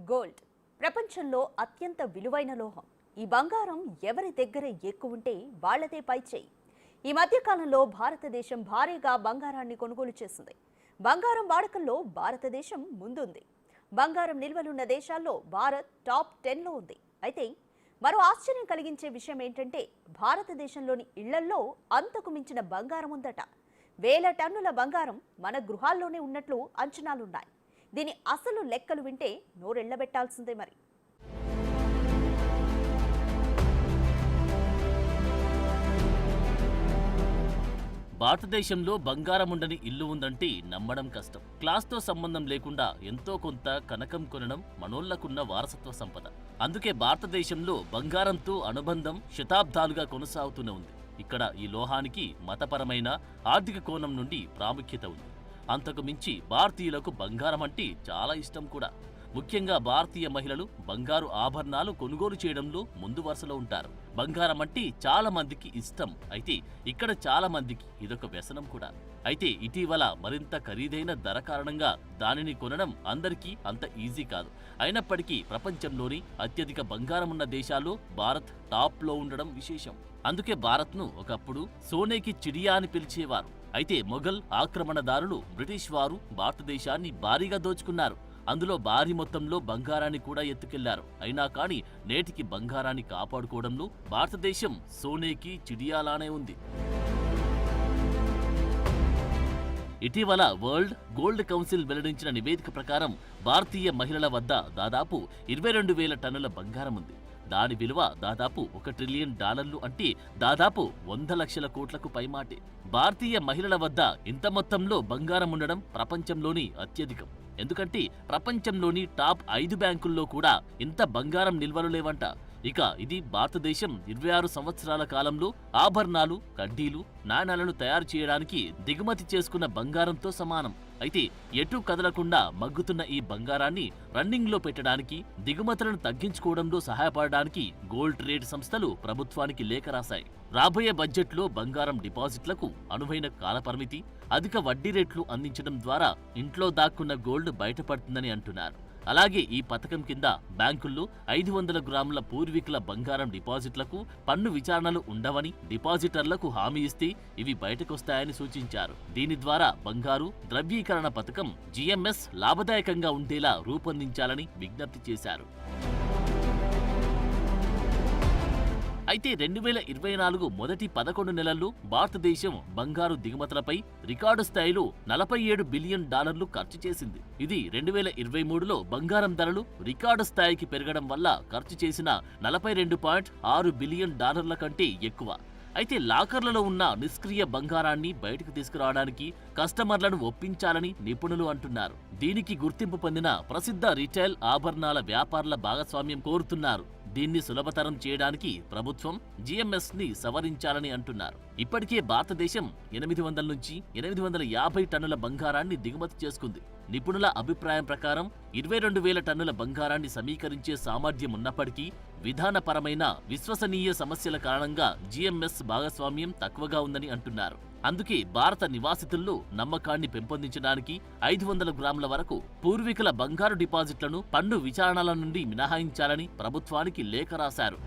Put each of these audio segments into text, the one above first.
Gold ప్రపంచంలో అత్యంత విలువైన లోహం. ఈ బంగారం ఎవరి దగ్గర ఎక్కువ ఉంటే వాళ్లదే పైచేయి. ఈ మధ్య కాలంలో భారతదేశం భారీగా బంగారాన్ని కొనుగోలు చేసింది. బంగారం వాడకంలో భారతదేశం ముందుంది. బంగారం నిల్వలున్న దేశాల్లో భారత్ టాప్ 10లో ఉంది. అయితే మరో ఆశ్చర్యం కలిగించే విషయం ఏంటంటే భారతదేశంలోని ఇళ్లల్లో అంతకు మించిన బంగారం ఉందట. వేల టన్నుల బంగారం మన గృహాల్లోనే ఉన్నట్లు అంచనాలున్నాయి. దీని అసలు లెక్కలు వింటే నోరెళ్లబెట్టాల్సిందే మరి. భారతదేశంలో బంగారం ఉండని ఇల్లు ఉందంటే నమ్మడం కష్టం. క్లాస్తో సంబంధం లేకుండా ఎంతో కొంత కనకం కొనడం మనోళ్లకున్న వారసత్వ సంపద. అందుకే భారతదేశంలో బంగారంతో అనుబంధం శతాబ్దాలుగా కొనసాగుతూనే ఉంది. ఇక్కడ ఈ లోహానికి మతపరమైన, ఆర్థిక కోణం నుండి ప్రాముఖ్యత ఉంది. అంతకు మించి భారతీయులకు బంగారం అంటే చాలా ఇష్టం కూడా. ముఖ్యంగా భారతీయ మహిళలు బంగారు ఆభరణాలు కొనుగోలు చేయడంలో ముందు వరుసలో ఉంటారు. బంగారం అంటే చాలా మందికి ఇష్టం. అయితే ఇక్కడ చాలా మందికి ఇదొక వ్యసనం కూడా. అయితే ఇటీవల మరింత ఖరీదైన ధర కారణంగా దానిని కొనడం అందరికీ అంత ఈజీ కాదు. అయినప్పటికీ ప్రపంచంలోని అత్యధిక బంగారం ఉన్న దేశాల్లో భారత్ టాప్లో ఉండడం విశేషం. అందుకే భారత్ను ఒకప్పుడు సోనేకి చిడియా అని పిలిచేవారు. అయితే మొఘల్ ఆక్రమణదారులు, బ్రిటిష్ వారు భారతదేశాన్ని భారీగా దోచుకున్నారు. అందులో భారీ మొత్తంలో బంగారాన్ని కూడా ఎత్తుకెళ్లారు. అయినా కానీ నేటికి బంగారాన్ని కాపాడుకోవడంలో భారతదేశం సోనేకి చిడియాలానే ఉంది. ఇటీవల వరల్డ్ గోల్డ్ కౌన్సిల్ వెల్లడించిన నివేదిక ప్రకారం భారతీయ మహిళల వద్ద దాదాపు 22,000 టన్నుల బంగారం ఉంది. దాని విలువ దాదాపు $1 ట్రిలియన్, అంటే దాదాపు 100 లక్షల కోట్లకు పైమాటే. భారతీయ మహిళల వద్ద ఇంత మొత్తంలో బంగారం ఉండడం ప్రపంచంలోని అత్యధికం. ఎందుకంటే ప్రపంచంలోని టాప్ 5 బ్యాంకుల్లో కూడా ఇంత బంగారం నిల్వలు లేవంట. ఇక ఇది భారతదేశం 26 సంవత్సరాల కాలంలో ఆభరణాలు, కడ్డీలు, నాణాలను తయారు చేయడానికి దిగుమతి చేసుకున్న బంగారంతో సమానం. అయితే ఎటూ కదలకుండా మగ్గుతున్న ఈ బంగారాన్ని రన్నింగ్ లో పెట్టడానికి, దిగుమతులను తగ్గించుకోవడంలో సహాయపడడానికి గోల్డ్ ట్రేడ్ సంస్థలు ప్రభుత్వానికి లేఖ రాశాయి. రాబోయే బడ్జెట్లో బంగారం డిపాజిట్లకు అనువైన కాలపరిమితి, అధిక వడ్డీ రేట్లు అందించడం ద్వారా ఇంట్లో దాక్కున్న గోల్డ్ బయటపడుతుందని అంటున్నారు. అలాగే ఈ పథకం కింద బ్యాంకుల్లో 500 గ్రాముల పూర్వీకుల బంగారం డిపాజిట్లకు పన్ను విచారణలు ఉండవని డిపాజిటర్లకు హామీ ఇస్తే ఇవి బయటకొస్తాయని సూచించారు. దీని ద్వారా బంగారు ద్రవ్యీకరణ పథకం GMS లాభదాయకంగా ఉండేలా రూపొందించాలని విజ్ఞప్తి చేశారు. అయితే 2024 మొదటి 11 నెలల్లో భారతదేశం బంగారు దిగుమతులపై రికార్డు స్థాయిలో $47 బిలియన్ ఖర్చు చేసింది. ఇది 2023లో బంగారం ధరలు రికార్డు స్థాయికి పెరగడం వల్ల ఖర్చు చేసిన $42.6 బిలియన్ కంటే ఎక్కువ. అయితే లాకర్లలో ఉన్న నిష్క్రియ బంగారాన్ని బయటకు తీసుకురావడానికి కస్టమర్లను ఒప్పించాలని నిపుణులు అంటున్నారు. దీనికి గుర్తింపు పొందిన ప్రసిద్ధ రిటైల్ ఆభరణాల వ్యాపారుల భాగస్వామ్యం కోరుతున్నారు. దీన్ని సులభతరం చేయడానికి ప్రభుత్వం GMS ని సవరించాలని అంటున్నారు. ఇప్పటికే భారతదేశం 800 నుంచి 850 టన్నుల బంగారాన్ని దిగుమతి చేసుకుంది. నిపుణుల అభిప్రాయం ప్రకారం 22,000 టన్నుల బంగారాన్ని సమీకరించే సామర్థ్యం ఉన్నప్పటికీ విధానపరమైన, విశ్వసనీయ సమస్యల కారణంగా GMS భాగస్వామ్యం తక్కువగా ఉందని అంటున్నారు. అందుకే భారత నివాసితుల్లో నమ్మకాన్ని పెంపొందించడానికి 500 గ్రాముల వరకు పూర్వీకుల బంగారు డిపాజిట్లను పన్ను విచారణల నుండి మినహాయించాలని ప్రభుత్వానికి లేఖ రాశారు.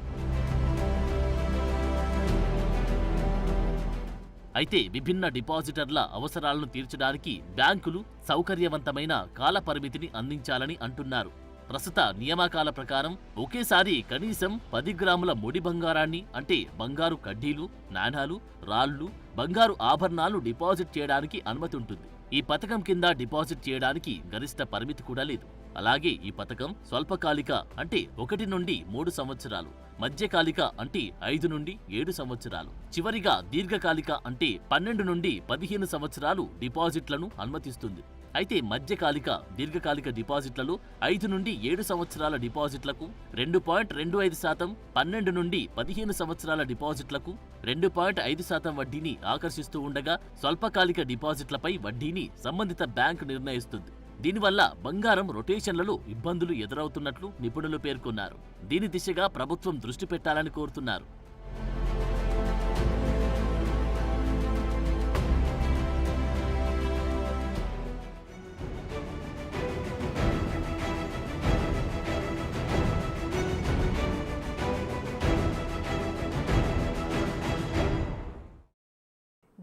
అయితే విభిన్న డిపాజిటర్ల అవసరాలను తీర్చడానికి బ్యాంకులు సౌకర్యవంతమైన కాల పరిమితిని అందించాలని అంటున్నారు. ప్రస్తుత నియామకాల ప్రకారం ఒకేసారి కనీసం 10 గ్రాముల ముడి బంగారాన్ని, అంటే బంగారు కడ్డీలు, నాణాలు, రాళ్లు, బంగారు ఆభరణాలు డిపాజిట్ చేయడానికి అనుమతి ఉంటుంది. ఈ పథకం కింద డిపాజిట్ చేయడానికి గరిష్ట పరిమితి కూడా లేదు. అలాగే ఈ పథకం స్వల్పకాలిక, అంటే 1 నుండి 3 సంవత్సరాలు, మధ్యకాలిక అంటే 5 నుండి 7 సంవత్సరాలు, చివరిగా దీర్ఘకాలిక అంటే 12 నుండి 15 సంవత్సరాలు డిపాజిట్లను అనుమతిస్తుంది. అయితే మధ్యకాలిక, దీర్ఘకాలిక డిపాజిట్లలో 5 నుండి 7 సంవత్సరాల డిపాజిట్లకు 2.25%, 12 నుండి 15 సంవత్సరాల డిపాజిట్లకు 2.5% వడ్డీని ఆకర్షిస్తూ ఉండగా స్వల్పకాలిక డిపాజిట్లపై వడ్డీని సంబంధిత బ్యాంకు నిర్ణయిస్తుంది. దీనివల్ల బంగారం రొటేషన్లలో ఇబ్బందులు ఎదురవుతున్నట్లు నిపుణులు పేర్కొన్నారు. దీని దిశగా ప్రభుత్వం దృష్టి పెట్టాలని కోరుతున్నారు.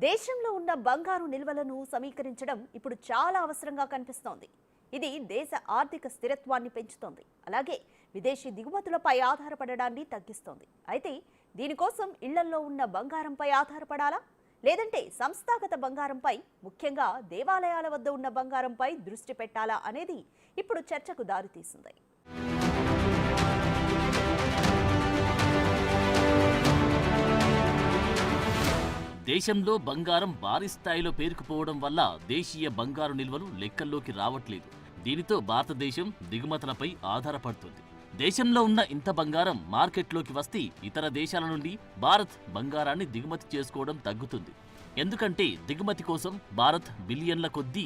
దేశంలో ఉన్న బంగారు నిల్వలను సమీకరించడం ఇప్పుడు చాలా అవసరంగా కనిపిస్తోంది. ఇది దేశ ఆర్థిక స్థిరత్వాన్ని పెంచుతోంది, అలాగే విదేశీ దిగుమతులపై ఆధారపడడాన్ని తగ్గిస్తోంది. అయితే దీనికోసం ఇళ్లల్లో ఉన్న బంగారంపై ఆధారపడాలా, లేదంటే సంస్థాగత బంగారంపై, ముఖ్యంగా దేవాలయాల వద్ద ఉన్న బంగారంపై దృష్టి పెట్టాలా అనేది ఇప్పుడు చర్చకు దారితీసింది. దేశంలో బంగారం భారీ స్థాయిలో పేరుకుపోవడం వల్ల దేశీయ బంగారు నిల్వలు లెక్కల్లోకి రావట్లేదు. దీనితో భారతదేశం దిగుమతులపై ఆధారపడుతుంది. దేశంలో ఉన్న ఇంత బంగారం మార్కెట్లోకి వస్తే ఇతర దేశాల నుండి భారత్ బంగారాన్ని దిగుమతి చేసుకోవడం తగ్గుతుంది. ఎందుకంటే దిగుమతి కోసం భారత్ బిలియన్ల కొద్దీ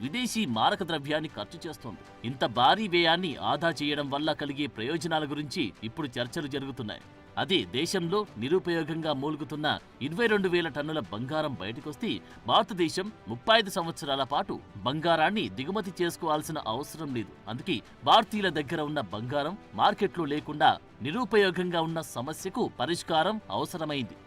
విదేశీ మారక ద్రవ్యాన్ని ఖర్చు చేస్తోంది. ఇంత భారీ వ్యయాన్ని ఆదా చేయడం వల్ల కలిగే ప్రయోజనాల గురించి ఇప్పుడు చర్చలు జరుగుతున్నాయి. అదే దేశంలో నిరుపయోగంగా మూలుగుతున్న 22,000 టన్నుల బంగారం బయటకొస్తే భారతదేశం 35 సంవత్సరాల పాటు బంగారాన్ని దిగుమతి చేసుకోవాల్సిన అవసరం లేదు. అందుకే భారతీయుల దగ్గర ఉన్న బంగారం మార్కెట్లో లేకుండా నిరుపయోగంగా ఉన్న సమస్యకు పరిష్కారం అవసరమైంది.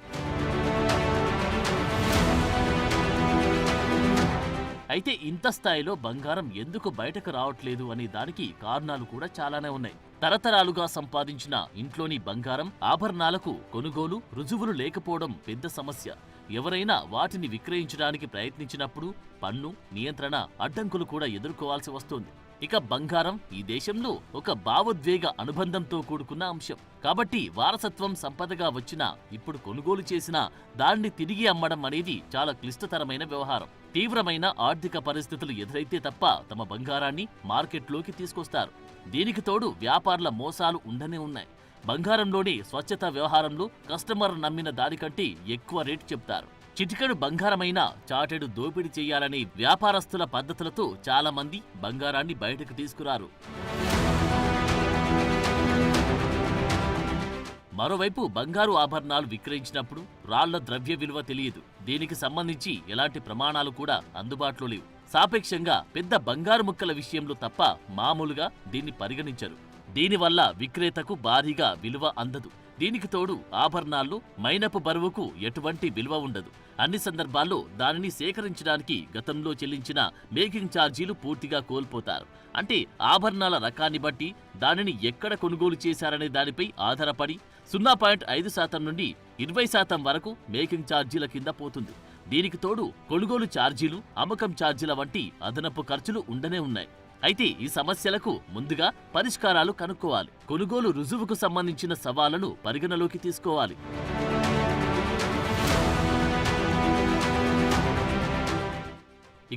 అయితే ఇంత స్థాయిలో బంగారం ఎందుకు బయటకు రావట్లేదు అనే దానికి కారణాలు కూడా చాలానే ఉన్నాయి. తరతరాలుగా సంపాదించిన ఇంట్లోని బంగారం ఆభరణాలకు కొనుగోలు రుజువులు లేకపోవడం పెద్ద సమస్య. ఎవరైనా వాటిని విక్రయించడానికి ప్రయత్నించినప్పుడు పన్ను, నియంత్రణ, అడ్డంకులు కూడా ఎదుర్కోవాల్సి వస్తోంది. ఇక బంగారం ఈ దేశంలో ఒక భావోద్వేగ అనుబంధంతో కూడుకున్న అంశం. కాబట్టి వారసత్వం సంపదగా వచ్చినా ఇప్పుడు కొనుగోలు చేసినా దాన్ని తిరిగి అమ్మడం అనేది చాలా క్లిష్టతరమైన వ్యవహారం. తీవ్రమైన ఆర్థిక పరిస్థితులు ఎదురైతే తప్ప తమ బంగారాన్ని మార్కెట్లోకి తీసుకొస్తారు. దీనికి తోడు వ్యాపారుల మోసాలు ఉండనే ఉన్నాయి. బంగారంలోని స్వచ్ఛత వ్యవహారంలో కస్టమర్ నమ్మిన దానికంటే ఎక్కువ రేటు చెప్తారు. చిటికెడు బంగారమైన చాటెడు దోపిడీ చేయాలనే వ్యాపారస్తుల పద్ధతులతో చాలా మంది బంగారాన్ని బయటకు తీసుకురారు. మరోవైపు బంగారు ఆభరణాలు విక్రయించినప్పుడు రాళ్ల ద్రవ్య విలువ తెలియదు. దీనికి సంబంధించి ఎలాంటి ప్రమాణాలు కూడా అందుబాటులో లేవు. సాపేక్షంగా పెద్ద బంగారు ముక్కల విషయంలో తప్ప మామూలుగా దీన్ని పరిగణించరు. దీనివల్ల విక్రేతకు భారీగా విలువ అందదు. దీనికి తోడు ఆభరణాల్లో మైనపు బరువుకు ఎటువంటి విలువ ఉండదు. అన్ని సందర్భాల్లో దానిని సేకరించడానికి గతంలో చెల్లించిన మేకింగ్ ఛార్జీలు పూర్తిగా కోల్పోతారు. అంటే ఆభరణాల రకాన్ని బట్టి దానిని ఎక్కడ కొనుగోలు చేశారనే దానిపై ఆధారపడి 0.5% నుండి 20% వరకు మేకింగ్ ఛార్జీల కింద పోతుంది. దీనికి తోడు కొనుగోలు ఛార్జీలు, అమ్మకం ఛార్జీల వంటి అదనపు ఖర్చులు ఉండనే ఉన్నాయి. అయితే ఈ సమస్యలకు ముందుగా పరిష్కారాలు కనుక్కోవాలి. కొనుగోలు రుజువుకు సంబంధించిన సవాళ్లను పరిగణలోకి తీసుకోవాలి.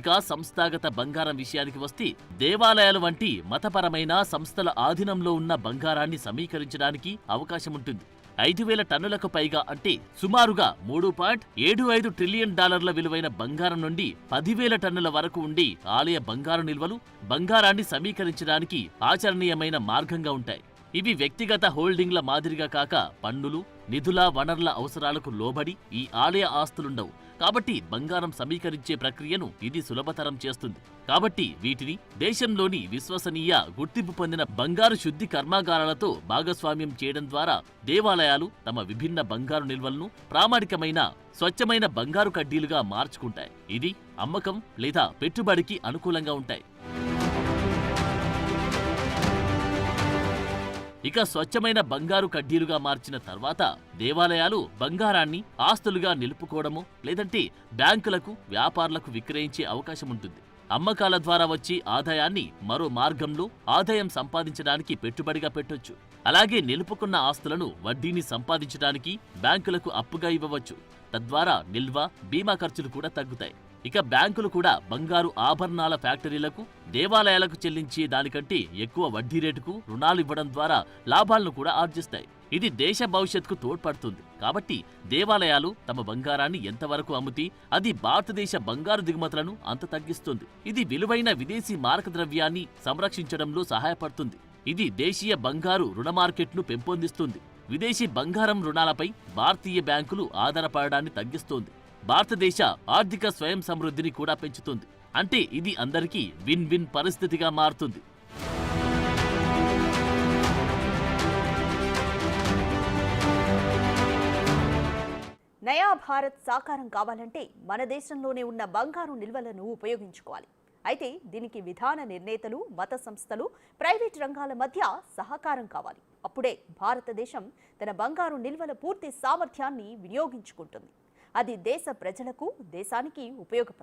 ఇక సంస్థాగత బంగారం విషయానికి వస్తే దేవాలయాలు వంటి మతపరమైన సంస్థల ఆధీనంలో ఉన్న బంగారాన్ని సమీకరించడానికి అవకాశముంటుంది. 5,000 టన్నులకు పైగా అంటే సుమారుగా $3.75 ట్రిలియన్ విలువైన బంగారం నుండి 10,000 టన్నుల వరకు ఉండి ఆలయ బంగారు నిల్వలు బంగారాన్ని సమీకరించడానికి ఆచరణీయమైన మార్గంగా ఉంటాయి. ఇవి వ్యక్తిగత హోల్డింగ్ల మాదిరిగా కాక పన్నులు, నిధుల, వనరుల అవసరాలకు లోబడి ఈ ఆలయ ఆస్తులుండవు. కాబట్టి బంగారం సమీకరించే ప్రక్రియను ఇది సులభతరం చేస్తుంది. కాబట్టి వీటిని దేశంలోని విశ్వసనీయ గుర్తింపు పొందిన బంగారు శుద్ధి కర్మాగారాలతో భాగస్వామ్యం చేయడం ద్వారా దేవాలయాలు తమ విభిన్న బంగారు నిల్వలను ప్రామాణికమైన స్వచ్ఛమైన బంగారు కడ్డీలుగా మార్చుకుంటాయి. ఇది అమ్మకం లేదా పెట్టుబడికి అనుకూలంగా ఉంటాయి. ఇక స్వచ్ఛమైన బంగారు కడ్డీలుగా మార్చిన తర్వాత దేవాలయాలు బంగారాన్ని ఆస్తులుగా నిలుపుకోవడము లేదంటే బ్యాంకులకు, వ్యాపారులకు విక్రయించే అవకాశం ఉంటుంది. అమ్మకాల ద్వారా వచ్చే ఆదాయాన్ని మరో మార్గంలో ఆదాయం సంపాదించడానికి పెట్టుబడిగా పెట్టొచ్చు. అలాగే నిలుపుకున్న ఆస్తులను వడ్డీని సంపాదించడానికి బ్యాంకులకు అప్పుగా ఇవ్వవచ్చు. తద్వారా నిల్వ, బీమా ఖర్చులు కూడా తగ్గుతాయి. ఇక బ్యాంకులు కూడా బంగారు ఆభరణాల ఫ్యాక్టరీలకు, దేవాలయాలకు చెల్లించే దానికంటే ఎక్కువ వడ్డీ రేటుకు రుణాలు ఇవ్వడం ద్వారా లాభాలను కూడా ఆర్జిస్తాయి. ఇది దేశ భవిష్యత్తుకు తోడ్పడుతుంది. కాబట్టి దేవాలయాలు తమ బంగారాన్ని ఎంతవరకు అమ్మితే అది భారతదేశ బంగారు దిగుమతులను అంత తగ్గిస్తుంది. ఇది విలువైన విదేశీ మారక ద్రవ్యాన్ని సంరక్షించడంలో సహాయపడుతుంది. ఇది దేశీయ బంగారు రుణ మార్కెట్ను పెంపొందిస్తుంది. విదేశీ బంగారం రుణాలపై భారతీయ బ్యాంకులు ఆధారపడడాన్ని తగ్గిస్తోంది. భారతదేశ ఆర్థిక స్వయం సమృద్ధిని కూడా పెంచుతుంది. అంటే ఇది అందరికీ విన్ విన్ పరిస్థితిగా మారుతుంది. నయా భారత్ సాకారం కావాలంటే మన దేశంలోనే ఉన్న బంగారు నిల్వలను ఉపయోగించుకోవాలి. అయితే దీనికి విధాన నిర్ణేతలు, మత సంస్థలు, ప్రైవేట్ రంగాల మధ్య సహకారం కావాలి. అప్పుడే భారతదేశం తన బంగారు నిల్వల పూర్తి సామర్థ్యాన్ని వినియోగించుకుంటుంది. అది దేశ ప్రజలకు, దేశానికి ఉపయోగపడుతుంది.